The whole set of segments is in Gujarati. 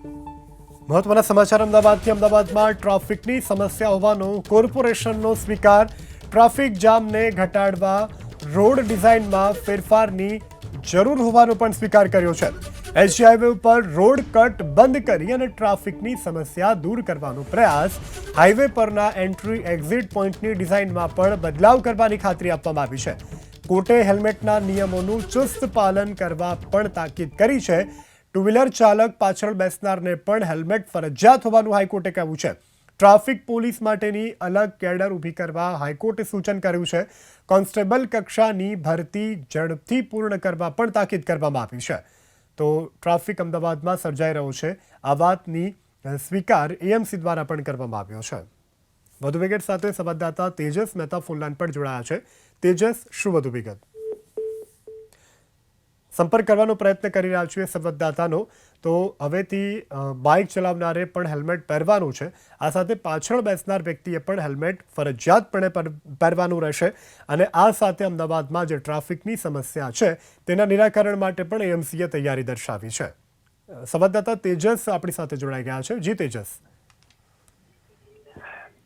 મહત્વના સમાચાર અમદાવાદથી અમદાવાદમાં ટ્રાફિકની સમસ્યા હોવાનો કોર્પોરેશનનો સ્વીકાર ટ્રાફિક જામને ઘટાડવા રોડ ડિઝાઇનમાં ફેરફારની જરૂર હોવાનો પણ સ્વીકાર કર્યો છે એસજી હાઈવે ઉપર રોડ કટ બંધ કરી અને ટ્રાફિકની સમસ્યા દૂર કરવાનો પ્રયાસ હાઈવે પરના એન્ટ્રી એક્ઝિટ પોઈન્ટની ડિઝાઇનમાં પણ બદલાવ કરવાની ખાતરી આપવામાં આવી છે કોર્ટે હેલ્મેટના નિયમોનું ચુસ્ત પાલન કરવા પણ તાકીદ કરી છે ટુ વ્હીલર ચાલક પાછળ બેસનારને પણ હેલ્મેટ ફરજિયાત હોવાનું હાઈકોર્ટે કહ્યું છે ટ્રાફિક પોલીસ માટેની અલગ કેડર ઊભી કરવા હાઈકોર્ટે સૂચન કર્યું છે કોન્સ્ટેબલ કક્ષાની ભરતી ઝડપથી પૂર્ણ કરવા પણ તાકીદ કરવામાં આવી છે તો ટ્રાફિક અમદાવાદમાં સર્જાઈ રહ્યો છે આ વાતની સ્વીકાર એએમસી દ્વારા પણ કરવામાં આવ્યો છે વધુ વિગત સાથે સંવાદદાતા તેજસ મહેતા ફોનલાઈન પર જોડાયા છે તેજસ શું વધુ વિગત સંપર્ક કરવાનો પ્રયત્ન કરી રહ્યા છીએ સંવાદદાતાનો તો હવેથી બાઇક ચલાવનારે પણ હેલ્મેટ પહેરવાનું છે આ સાથે પાછળ બેસનાર વ્યક્તિએ પણ હેલ્મેટ ફરજિયાતપણે પહેરવાનું રહેશે અને આ સાથે અમદાવાદમાં જે ટ્રાફિકની સમસ્યા છે તેના નિરાકરણ માટે પણ એએમસીએ તૈયારી દર્શાવી છે સંવાદદાતા તેજસ આપણી સાથે જોડાઈ ગયા છે જી તેજસ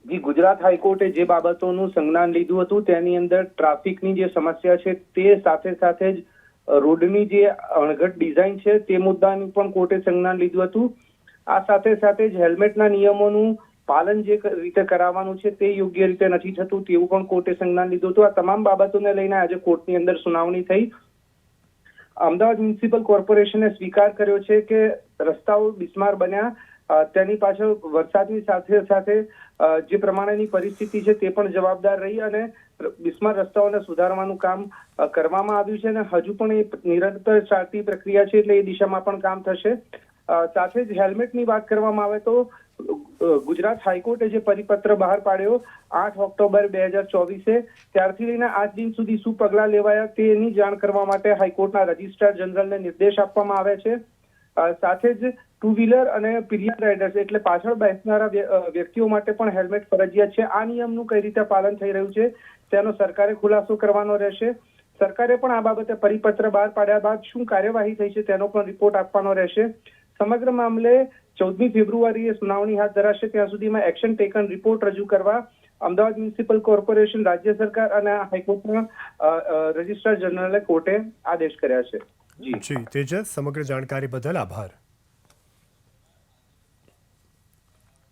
જી ગુજરાત હાઈકોર્ટે જે બાબતોનું સંજ્ઞાન લીધું હતું તેની અંદર ટ્રાફિકની જે સમસ્યા છે તે સાથે સાથે જ રોડની જે અણઘડ ડિઝાઇન છે તે મુદ્દાનું પણ કોર્ટે સંજ્ઞાન લીધું હતું આ સાથે સાથે જ હેલ્મેટના નિયમોનું પાલન જે રીતે કરાવવાનું છે તે યોગ્ય રીતે નથી થતું તેવું પણ કોર્ટે સંજ્ઞાન લીધું હતું આ તમામ બાબતોને લઈને આજે કોર્ટની અંદર સુનાવણી થઈ અમદાવાદ મ્યુનિસિપલ કોર્પોરેશને સ્વીકાર કર્યો છે કે રસ્તાઓ બિસ્માર બન્યા તેની પાછળ વરસાદની સાથે સાથે જે પ્રમાણેની પરિસ્થિતિ છે તે પણ જવાબદાર રહી અને બિસ્માર રસ્તાઓને સુધારવાનું કામ કરવામાં આવ્યું છે અને હજુ પણ એ નિરંતર ચાલતી પ્રક્રિયા છે એટલે એ દિશામાં પણ કામ થશે સાથે જ હેલ્મેટની વાત કરવામાં આવે તો ગુજરાત હાઈકોર્ટે જે પરિપત્ર બહાર પાડ્યો 8 ઓક્ટોબર 2024 ત્યારથી લઈને આજ દિન સુધી શું પગલાં લેવાયા તેની જાણ કરવા માટે હાઈકોર્ટના રજિસ્ટ્રાર જનરલને નિર્દેશ આપવામાં આવે છે સાથે જ ટુ વ્હીલર અને પિલિયન રાઇડર્સ એટલે પાછળ બેસનારા વ્યક્તિઓ માટે પણ હેલ્મેટ ફરજિયાત છે આ નિયમનું કઈ રીતે પાલન થઈ રહ્યું છે તેનો સરકારે ખુલાસો કરવાનો રહેશે સરકારે પણ આ બાબતે પરિપત્ર બહાર પાડ્યા બાદ શું કાર્યવાહી થઈ છે તેનો પણ રિપોર્ટ આપવાનો રહેશે સમગ્ર મામલે 14મી ફેબ્રુઆરીએ સુનાવણી હાથ ધરાશે ત્યાં સુધીમાં એક્શન ટેકન રિપોર્ટ રજૂ કરવા અમદાવાદ મ્યુનિસિપલ કોર્પોરેશન રાજ્ય સરકાર અને હાઈકોર્ટના રજિસ્ટ્રાર જનરલે કોર્ટે આદેશ કર્યા છે જી તેજસ સમગ્ર જાણકારી બદલ આભાર